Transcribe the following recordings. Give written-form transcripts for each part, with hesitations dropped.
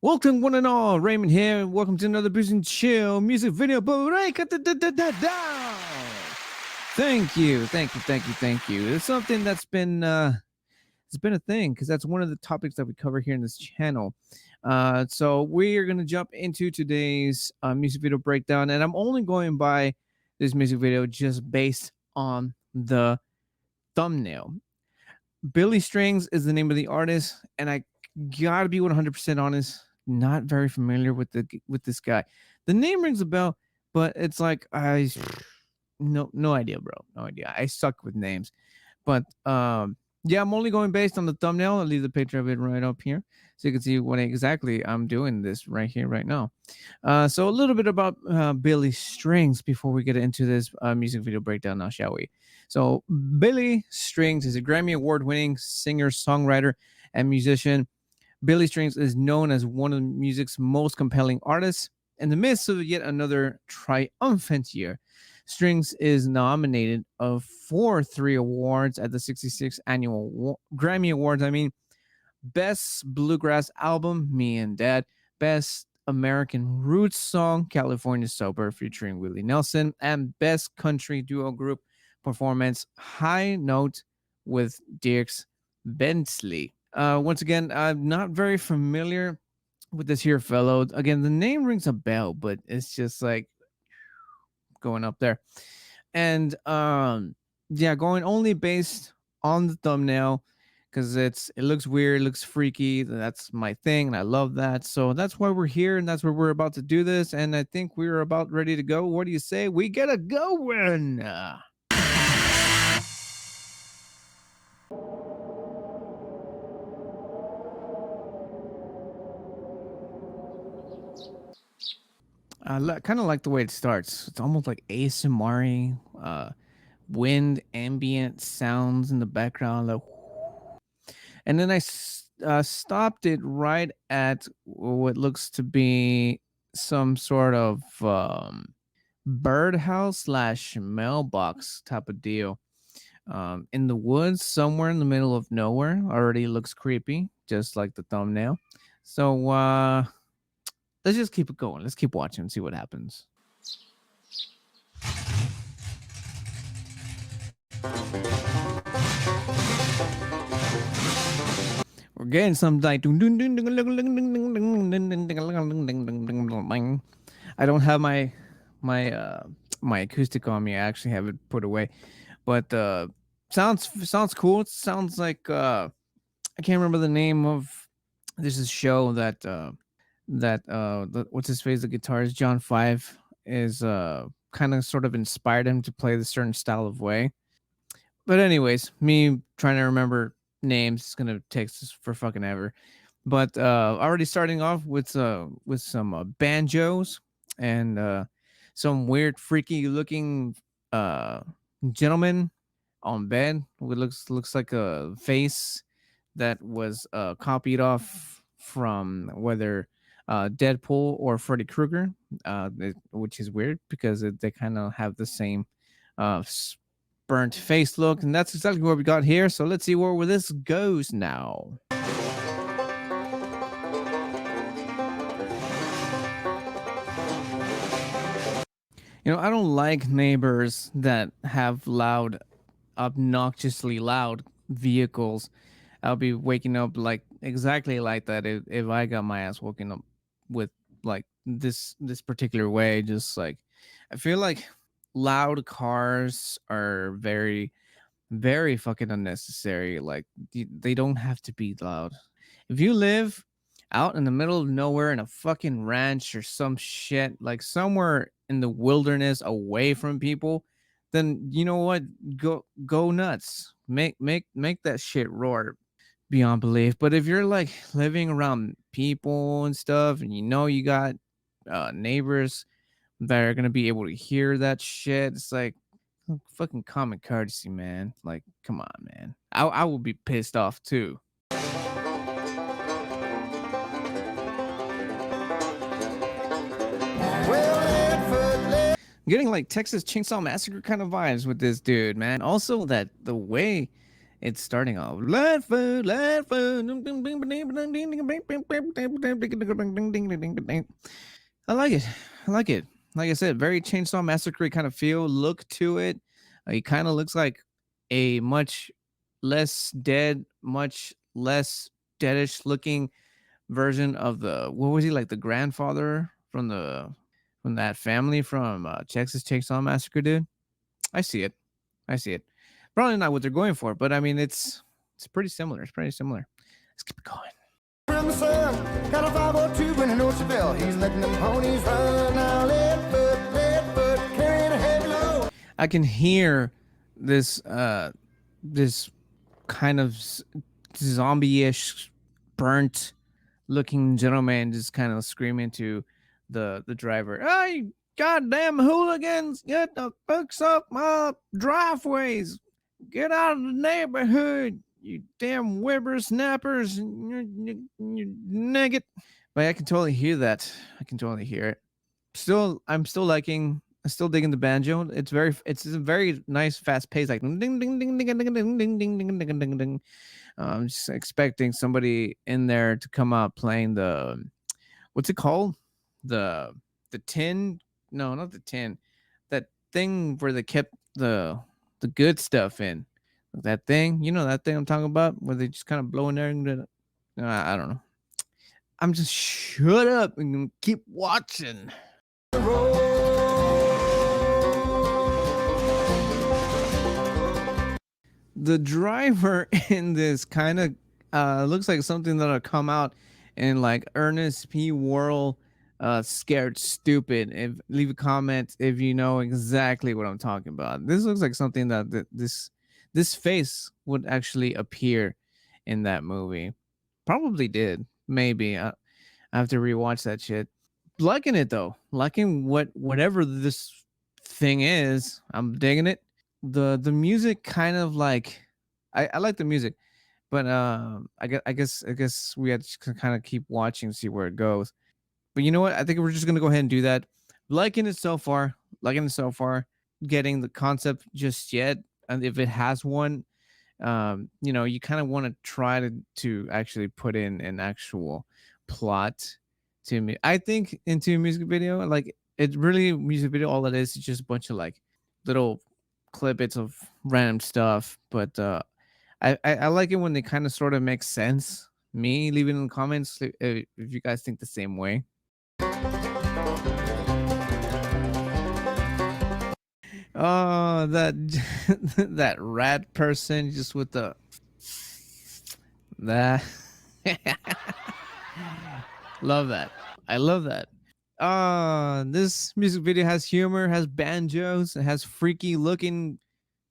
Welcome, one and all. Raymond here. Welcome to another Booze and Chill music video. Thank you. It's something that's been it's been a thing because that's one of the topics that we cover here in this channel. So we are gonna jump into today's music video breakdown, and I'm only going by this music video just based on the thumbnail. Billy Strings is the name of the artist, and I gotta be 100% honest, not very familiar with this guy. The name rings a bell, but it's like no idea, bro. No idea. I suck with names. But yeah, I'm only going based on the thumbnail. I'll leave the picture of it right up here so you can see what exactly I'm doing this right here, right now. So a little bit about Billy Strings before we get into this music video breakdown now, shall we? So Billy Strings is a Grammy Award-winning singer, songwriter, and musician. Billy Strings is known as one of music's most compelling artists. In the midst of yet another triumphant year, Strings is nominated for 3 awards at the 66th Annual Grammy Awards. Best Bluegrass Album, Me and Dad. Best American Roots Song, California Sober, featuring Willie Nelson. And Best Country Duo Group Performance, High Note with Dierks Bentley. Once again, I'm not very familiar with this here fellow. Again, the name rings a bell, but it's just like going up there. And yeah, going only based on the thumbnail because it looks weird, it looks freaky. That's my thing, and I love that. So that's why we're here, and that's where we're about to do this. And I think we're about ready to go. What do you say? We get a going. I kind of like the way it starts. It's almost like ASMR, wind, ambient sounds in the background. Like, and then I stopped it right at what looks to be some sort of birdhouse / mailbox type of deal. In the woods, somewhere in the middle of nowhere. Already looks creepy, just like the thumbnail. So let's just keep it going. Let's keep watching and see what happens. We're getting some like I don't have my acoustic on me. I actually have it put away. But sounds cool. It sounds like I can't remember the name of this is show that what's his face, the guitarist John 5 is kind of sort of inspired him to play this certain style of way. But anyways, me trying to remember names is gonna take us for fucking ever. But already starting off with some banjos and some weird freaky looking gentleman on bed. It looks like a face that was copied off from whether Deadpool or Freddy Krueger, which is weird because they kind of have the same burnt face look, and that's exactly what we got here. So let's see where this goes now. I don't like neighbors that have loud, obnoxiously loud vehicles. I'll be waking up like exactly like that if I got my ass woken up with like this particular way. Just like I feel like loud cars are very, very fucking unnecessary. Like they don't have to be loud. If you live out in the middle of nowhere in a fucking ranch or some shit, like somewhere in the wilderness away from people, then you know what? Go nuts. Make that shit roar beyond belief. But if you're like living around people and stuff, and you got neighbors that are gonna be able to hear that shit, it's like fucking common courtesy, man. Like, come on, man. I will be pissed off too. Getting like Texas Chainsaw Massacre kind of vibes with this dude, man. Also, that the way It's starting off. Let food, let food. I like it. I like it. Like I said, very Chainsaw Massacre kind of feel, look to it. It kind of looks like a much less dead, much less deadish looking version of the what was he like the grandfather from that family from Texas Chainsaw Massacre, dude. I see it. I see it. Probably not what they're going for, but I mean it's pretty similar. It's pretty similar. Let's keep it going. From the sun, got a 502 and a no Chevelle. He's letting them ponies run now. Lead foot, carrying a heavy load. I can hear this this kind of zombie-ish burnt looking gentleman just kind of screaming to the driver, "Hey, goddamn hooligans, get the fucks up my driveways. Get out of the neighborhood, you damn whippersnappers, you nugget." But I can totally hear that. I can totally hear it. I'm still liking. I'm still digging the banjo. It's a very nice, fast pace, like ding ding ding ding ding ding ding ding ding ding ding ding ding. I'm just expecting somebody in there to come out playing the what's it called? The the tin? No, not the tin. That thing where they kept the good stuff in. That thing, you know that thing I'm talking about, where they just kind of blow in there and I don't know. I'm just shut up and keep watching. The driver in this kind of looks like something that'll come out in like Ernest P. Worrell, Scared Stupid. If leave a comment if you know exactly what I'm talking about. This looks like something that this face would actually appear in that movie. Probably did. Maybe I have to rewatch that shit. Liking it though. Liking whatever this thing is. I'm digging it. The music kind of like I like the music, but I guess we had to kind of keep watching, see where it goes. But you know what? I think we're just gonna go ahead and do that. Liking it so far. Liking it so far. Getting the concept just yet, and if it has one, you kind of want to try to actually put in an actual plot to me. I think into a music video, like it really music video, all it is just a bunch of like little clip bits of random stuff. But I like it when they kind of sort of make sense. Me, leave it in the comments if you guys think the same way. Oh, that that rat person just with the that love that. I love that. This music video has humor, has banjos, it has freaky looking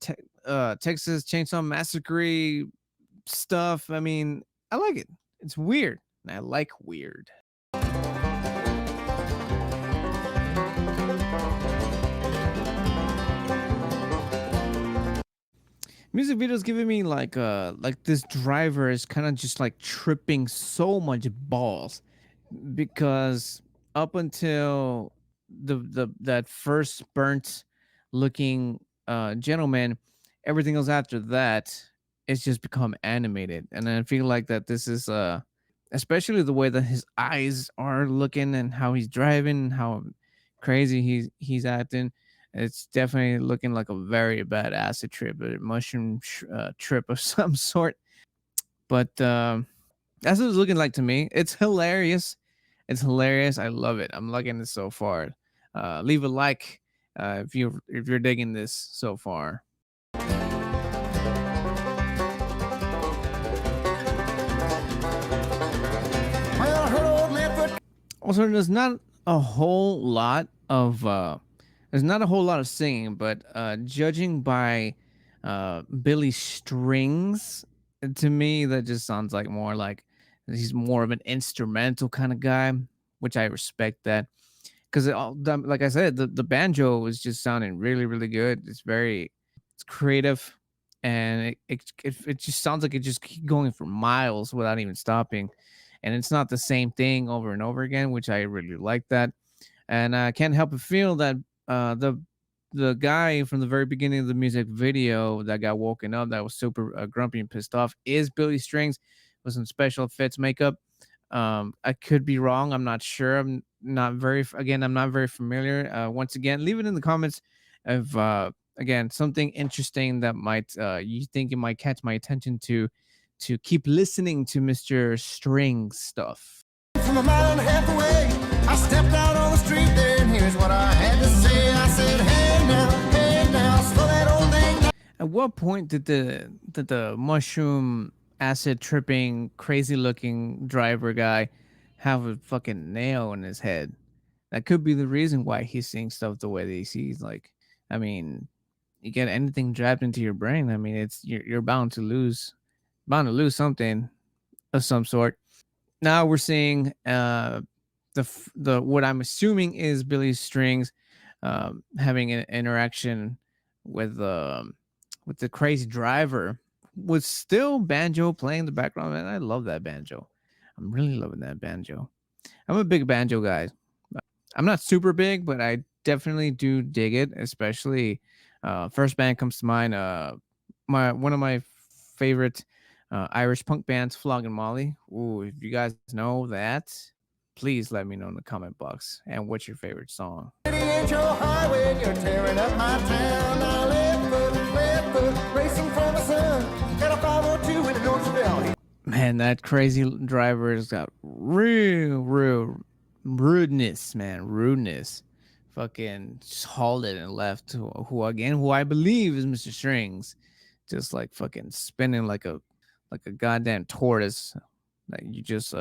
Texas Chainsaw Massacre stuff. I mean, I like it. It's weird. And I like weird. Music videos giving me like this driver is kind of just like tripping so much balls because up until the that first burnt looking gentleman, everything else after that it's just become animated. And I feel like that this is especially the way that his eyes are looking and how he's driving, how crazy he's acting. It's definitely looking like a very bad acid trip, a mushroom trip of some sort. But that's what it's looking like to me. It's hilarious. It's hilarious. I love it. I'm liking this so far. Leave a like if you're digging this so far. Also, there's not a whole lot of singing, but judging by Billy's strings, to me that just sounds like more like he's more of an instrumental kind of guy, which I respect that because like I said, the banjo was just sounding really really good. It's creative, and it just sounds like it just keep going for miles without even stopping, and it's not the same thing over and over again, which I really like that. And I can't help but feel that the the guy from the very beginning of the music video that got woken up, that was super grumpy and pissed off, is Billy Strings with some special effects makeup. I could be wrong. I'm not sure. I'm not very familiar. Once again, leave it in the comments of again something interesting that might you think it might catch my attention to keep listening to Mr. Strings stuff. From a mile and a half away, I stepped out on the street there, and here's what I had to say. I said, hey now, slow that old thing down. At what point did the mushroom acid tripping crazy looking driver guy have a fucking nail in his head? That could be the reason why he's seeing stuff the way that he sees. Like, I mean, you get anything jabbed into your brain, I mean, it's you're bound to lose something of some sort. Now we're seeing the what I'm assuming is Billy Strings having an interaction with the crazy driver, with still banjo playing in the background. And I love that banjo. I'm really loving that banjo. I'm a big banjo guy. I'm not super big, but I definitely do dig it. Especially first band comes to mind. My one of my favorite Irish punk bands, Flog and Molly. Ooh, if you guys know that, please let me know in the comment box. And what's your favorite song? City ain't your highway, and you're tearing up my town. Now left foot, racing for the sun. Got a 502 in the Northville. Man, that crazy driver has got real rudeness, man. Rudeness. Fucking just hauled it and left. Who I believe is Mr. Strings. Just like fucking spinning like a goddamn tortoise that you just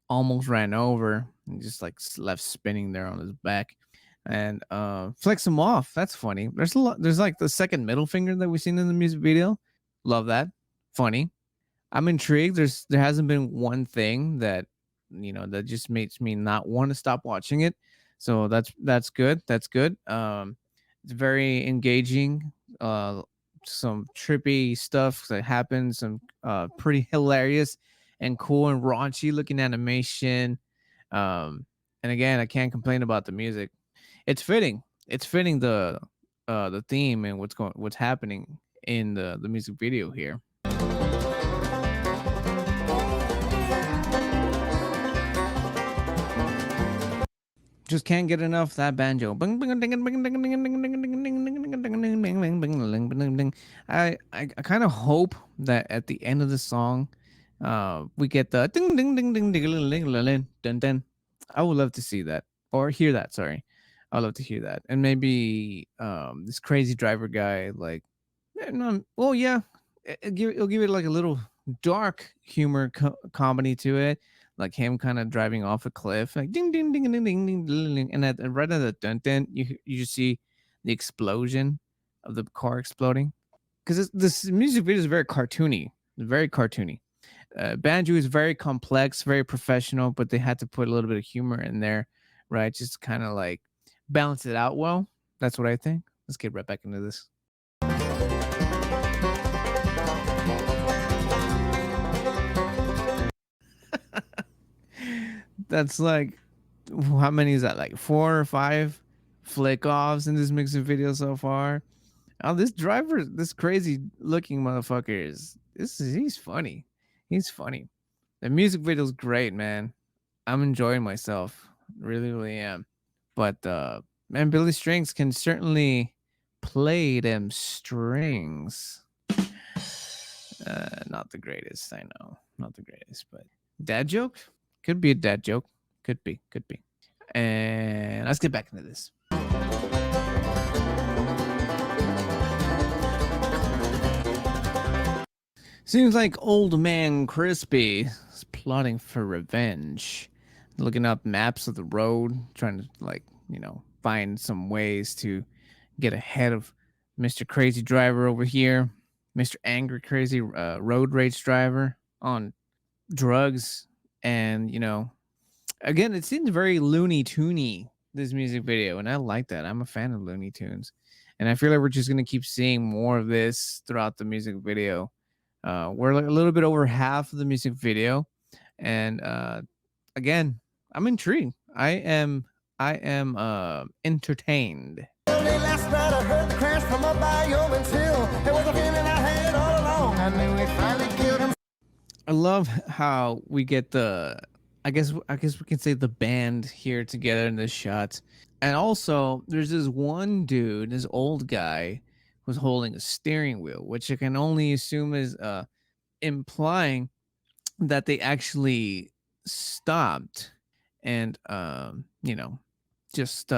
almost ran over and just like left spinning there on his back, and flicks him off. That's funny. There's like the second middle finger that we've seen in the music video. Love that. Funny. I'm intrigued. There hasn't been one thing that that just makes me not want to stop watching it. So that's good. That's good. It's very engaging. Some trippy stuff that happens. Some pretty hilarious and cool and raunchy looking animation. And again, I can't complain about the music. It's fitting. It's fitting the theme and what's happening in the music video here. Just can't get enough that banjo. I kind of hope that at the end of the song, we get the ding ding ding ding ding ding ding. I would love to see that or hear that. Sorry, I would love to hear that, and maybe this crazy driver guy, like, well, yeah, it'll give it like a little dark humor comedy to it, like him kind of driving off a cliff, like ding ding ding ding ding ding, ding, ding. And right at the dun dun, you just see the explosion of the car exploding, because this music video is very cartoony, very cartoony. Banjo is very complex, very professional, but they had to put a little bit of humor in there, right? Just kind of like balance it out well. That's what I think. Let's get right back into this. That's like, how many is that? Like 4 or 5 flick offs in this mixing video so far. Oh, this driver, this crazy looking motherfucker he's funny. He's funny. The music video is great, man. I'm enjoying myself. Really, really am. But man, Billy Strings can certainly play them strings. Not the greatest, I know. Not the greatest, but dad joke? Could be a dad joke. Could be. And let's get back into this. Seems like old man Crispy is plotting for revenge. Looking up maps of the road, trying to, like, find some ways to get ahead of Mr. Crazy Driver over here. Mr. Angry Crazy Road Rage Driver on drugs. And, again, it seems very Looney Toony, this music video. And I like that. I'm a fan of Looney Tunes. And I feel like we're just going to keep seeing more of this throughout the music video. We're like a little bit over half of the music video. And again, I'm intrigued. I am entertained. Well, late last night I heard the crash from up by Yeoman's Hill. It was a feeling I had all along. I knew it finally killed him. I love how we get the, I guess we can say the band here together in this shot. And also there's this one dude, this old guy who's holding a steering wheel, which I can only assume is implying that they actually stopped and just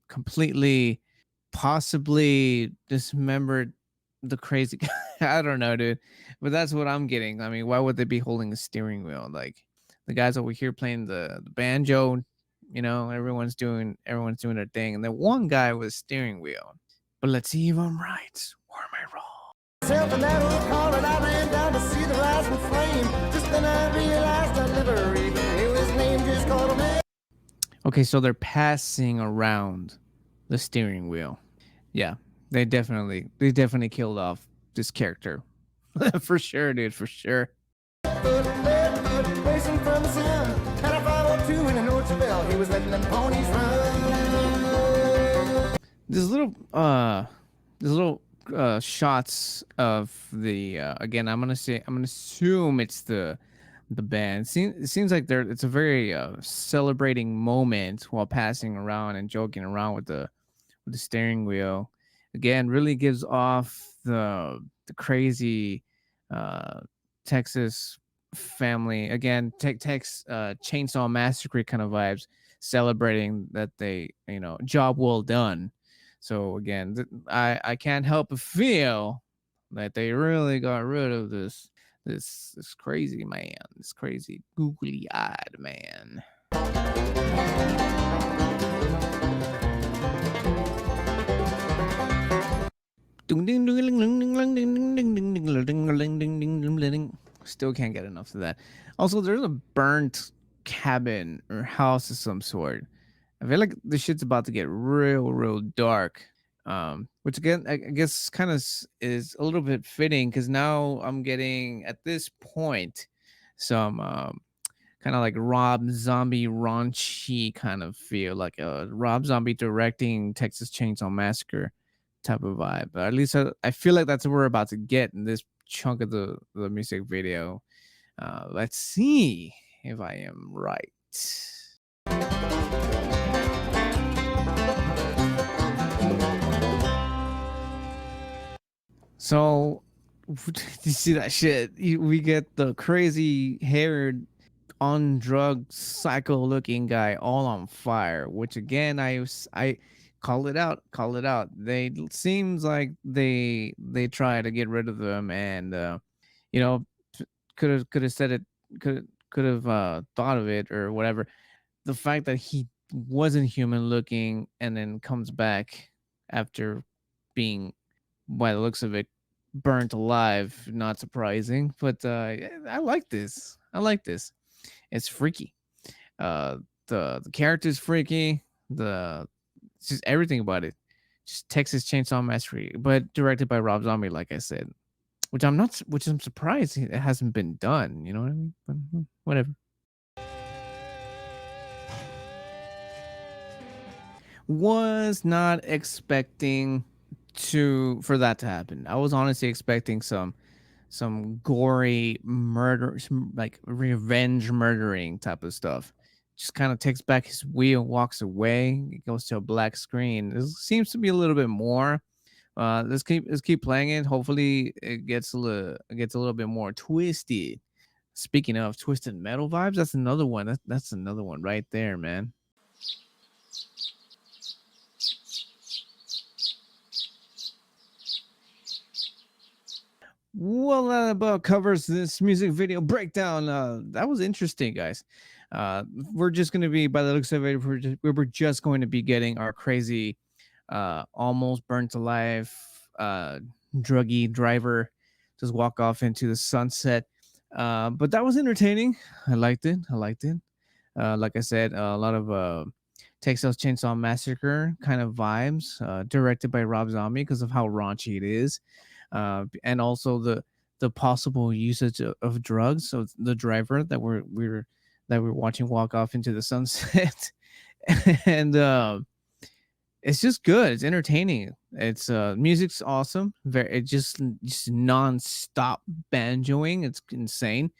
completely possibly dismembered the crazy guy. I don't know, dude, but that's what I'm getting. I mean, why would they be holding a steering wheel? Like the guys over here playing the banjo, everyone's doing their thing, and then one guy with a steering wheel. But let's see if I'm right or am I wrong? Myself in that old car and I ran down to see the rising flame. Just then I realized I never even knew his name. Just called him in. Okay, so they're passing around the steering wheel. Yeah, they definitely killed off this character. For sure, dude, for sure. Racing from the sun. Had a 502 in a North Bell. He was letting them ponies run. There's little shots of the again, I'm gonna assume it's the band. It seems like it's a very celebrating moment while passing around and joking around with the steering wheel. Again, really gives off the crazy uh Texas family. Again, Tex Chainsaw Massacre kind of vibes, celebrating that they, job well done. So again, I can't help but feel that they really got rid of this crazy man, this crazy googly eyed man. Still can't get enough of that. Also, there's a burnt cabin or house of some sort. I feel like this shit's about to get real dark. Which again, I guess kind of is a little bit fitting because now I'm getting at this point some kind of like Rob Zombie raunchy kind of feel, like a Rob Zombie directing Texas Chainsaw Massacre type of vibe. But at least I feel like that's what we're about to get in this chunk of the music video. Let's see if I am right. So, you see that shit? We get the crazy haired, on drugs, psycho looking guy all on fire. Which again, I call it out, They seems like they try to get rid of them, and you know, could have said it, could have thought of it or whatever. The fact that he wasn't human looking and then comes back after being, by the looks of it, burnt alive, not surprising. But I like this. It's freaky. The character's freaky. It's just everything about it. Just Texas Chainsaw Massacre, but directed by Rob Zombie, like I said. Which I'm surprised it hasn't been done. You know what I mean? But whatever. Was not expecting for that to happen. I was honestly expecting some gory murder, some like revenge murdering type of stuff. Just kind of takes back his wheel, walks away. It goes to a black screen. This seems to be a little bit more. Let's keep playing it. Hopefully, it gets a little bit more twisted. Speaking of twisted metal vibes, that's another one. That's another one right there, man. Well, that about covers this music video breakdown. That was interesting, guys. We're just going to be, by the looks of it, we're just going to be getting our crazy, almost burnt alive, druggy driver just walk off into the sunset. But that was entertaining. I liked it. Like I said, a lot of Texas Chainsaw Massacre kind of vibes, directed by Rob Zombie because of how raunchy it is. And also the possible usage of drugs. So the driver that we're watching walk off into the sunset, and it's just good. It's entertaining. It's music's awesome. Very it just non-stop banjoing. It's insane.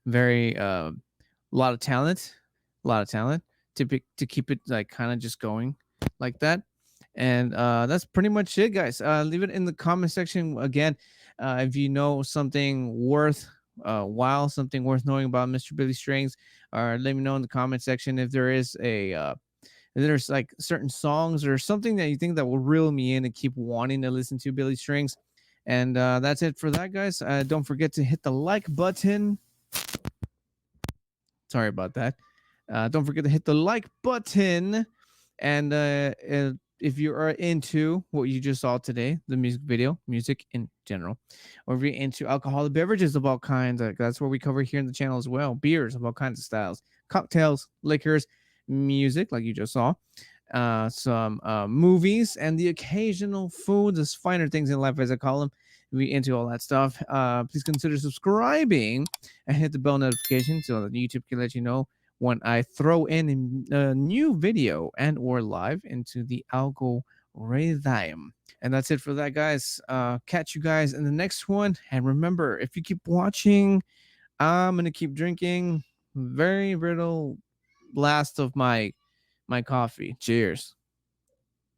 Very a lot of talent, a lot of talent to keep it like kind of just going like that. And that's pretty much it, guys. Leave it in the comment section again if you know something worth while something worth knowing about Mr. Billy Strings, or let me know in the comment section if there is a there's like certain songs or something that you think that will reel me in and keep wanting to listen to Billy Strings. And that's it for that, guys. Don't forget to hit the like button. Sorry about that. Don't forget to hit the like button. And if you are into what you just saw today, the music video, music in general, or if you're into alcoholic beverages of all kinds, that's what we cover here in the channel as well. Beers of all kinds of styles, cocktails, liquors, music, like you just saw, some movies, and the occasional food, the finer things in life, as I call them. We into all that stuff. Please consider subscribing and hit the bell notification so that YouTube can let you know when I throw in a new video and or live into the algorithm. And that's it for that, guys. Catch you guys in the next one. And remember, if you keep watching, I'm gonna keep drinking very little last of my coffee. Cheers.